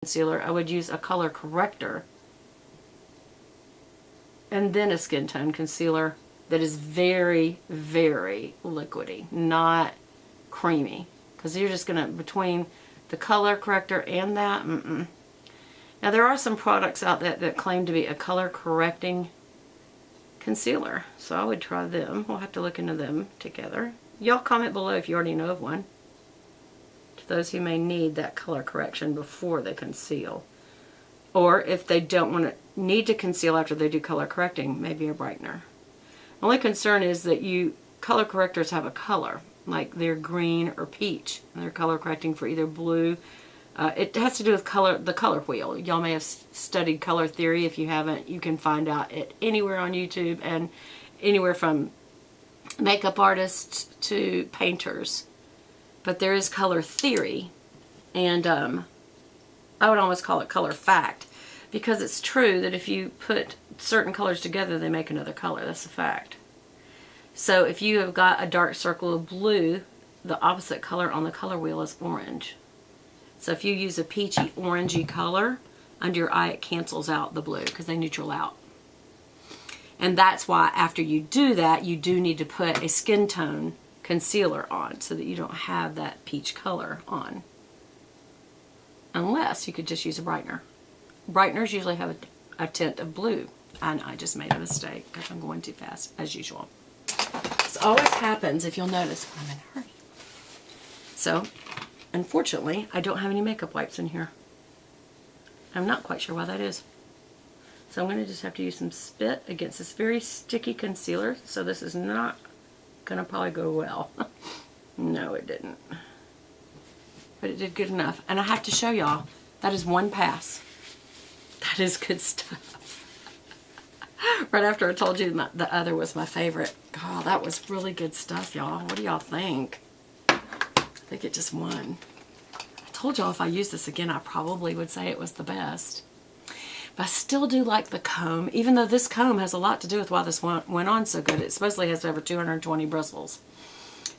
concealer, I would use a color corrector and then a skin tone concealer that is very, very liquidy, not creamy. Because you're just going to, between the color corrector and that, Now there are some products out there that claim to be a color correcting concealer. So I would try them. We'll have to look into them together. Y'all comment below if you already know of one. To those who may need that color correction before they conceal. Or if they don't want to need to conceal after they do color correcting, maybe a brightener. Only concern is that color correctors have a color, like they're green or peach, and they're color correcting for either blue. It has to do with the color wheel. Y'all may have studied color theory. If you haven't, you can find out it anywhere on YouTube, and anywhere from makeup artists to painters. But there is color theory, and I would almost call it color fact, because it's true that if you put certain colors together, they make another color. That's a fact. So if you have got a dark circle of blue, the opposite color on the color wheel is orange. So if you use a peachy orangey color under your eye, it cancels out the blue because they neutral out. And that's why after you do that, you do need to put a skin tone concealer on so that you don't have that peach color on. Unless you could just use a brightener. Brighteners usually have a tint of blue. And I just made a mistake because I'm going too fast, as usual. This always happens, if you'll notice, when I'm in a hurry. So, unfortunately, I don't have any makeup wipes in here. I'm not quite sure why that is. So I'm going to just have to use some spit against this very sticky concealer. So this is not going to probably go well. No, it didn't. But it did good enough. And I have to show y'all, that is one pass. That is good stuff. Right after I told you the other was my favorite. God, that was really good stuff, y'all. What do y'all think? I think it just won. I told y'all if I used this again, I probably would say it was the best. But I still do like the comb, even though this comb has a lot to do with why this one went on so good. It supposedly has over 220 bristles.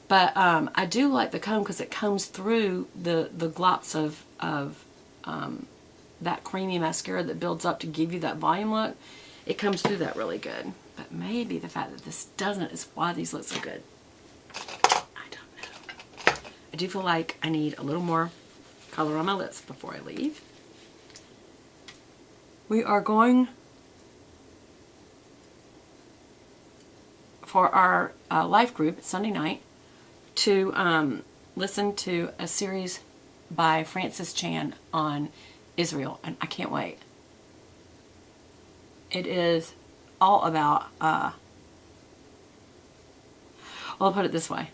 But I do like the comb because it combs through the glops of that creamy mascara that builds up to give you that volume look. It comes through that really good. But maybe the fact that this doesn't is why these look so good. I don't know. I do feel like I need a little more color on my lips before I leave. We are going for our life group Sunday night to listen to a series by Francis Chan on Israel, and I can't wait. It is all about, well, I'll put it this way.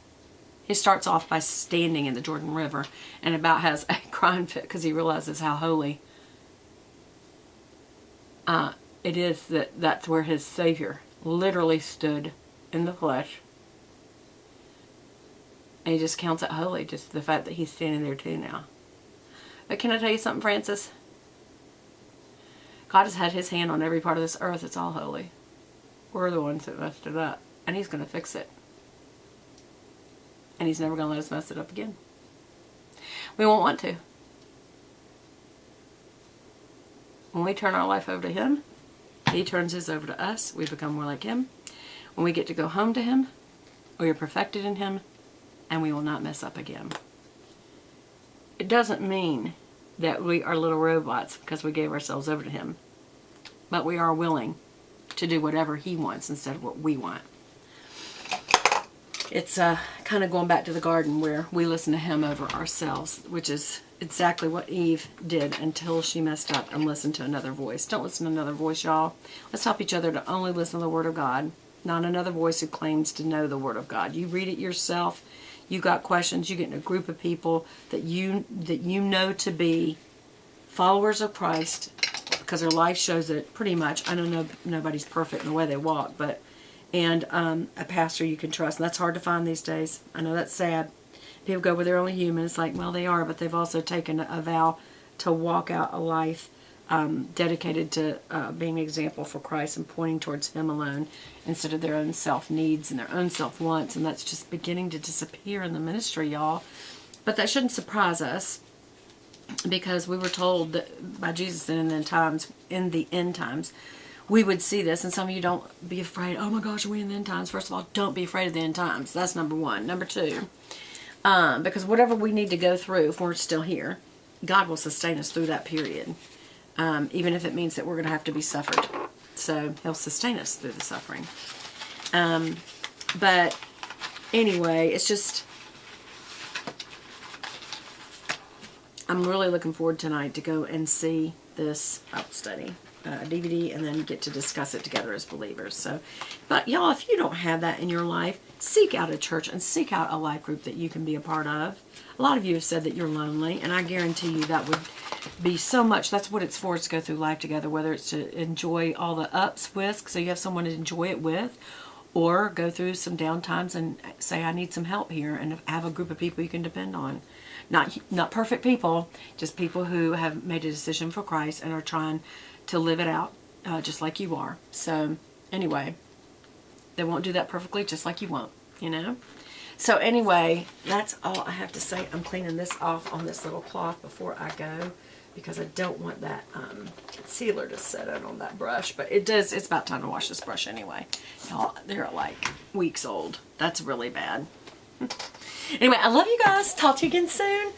He starts off by standing in the Jordan River and about has a crying fit because he realizes how holy it is that's where his Savior literally stood in the flesh. And he just counts it holy, just the fact that he's standing there too now. But can I tell you something, Francis? God has had his hand on every part of this earth. It's all holy. We're the ones that messed it up. And he's going to fix it. And he's never going to let us mess it up again. We won't want to. When we turn our life over to him, he turns his over to us. We become more like him. When we get to go home to him, we are perfected in him, and we will not mess up again. It doesn't mean that we are little robots because we gave ourselves over to him. But we are willing to do whatever he wants instead of what we want. It's kind of going back to the garden where we listen to him over ourselves, which is exactly what Eve did until she messed up and listened to another voice. Don't listen to another voice, y'all. Let's help each other to only listen to the Word of God, not another voice who claims to know the Word of God. You read it yourself. You got questions, you get in a group of people that you know to be followers of Christ because their life shows it pretty much. I know nobody's perfect in the way they walk, but and a pastor you can trust. And that's hard to find these days. I know that's sad. People go, well, they're only human. It's like, well, they are, but they've also taken a vow to walk out a life dedicated to being an example for Christ and pointing towards him alone instead of their own self-needs and their own self-wants. And that's just beginning to disappear in the ministry, y'all. But that shouldn't surprise us because we were told that by Jesus in the end times, we would see this. And some of you don't be afraid. Oh my gosh, are we in the end times? First of all, don't be afraid of the end times. That's number one. Number two, because whatever we need to go through, if we're still here, God will sustain us through that period, even if it means that we're going to have to be suffered. So He'll sustain us through the suffering. But anyway, it's just, I'm really looking forward tonight to go and see this Bible study DVD and then get to discuss it together as believers. So, but y'all, if you don't have that in your life, seek out a church and seek out a life group that you can be a part of. A lot of you have said that you're lonely, and I guarantee you that would be so much. That's what it's for, is to go through life together, whether it's to enjoy all the ups with, so you have someone to enjoy it with, or go through some down times and say, I need some help here, and have a group of people you can depend on. Not perfect people, just people who have made a decision for Christ and are trying to live it out just like you are. So anyway, they won't do that perfectly, just like you won't, you know. So anyway, that's all I have to say. I'm cleaning this off on this little cloth before I go, because I don't want that concealer to set out on that brush. But it does. It's about time to wash this brush anyway. Y'all, they're like weeks old. That's really bad. Anyway, I love you guys. Talk to you again soon.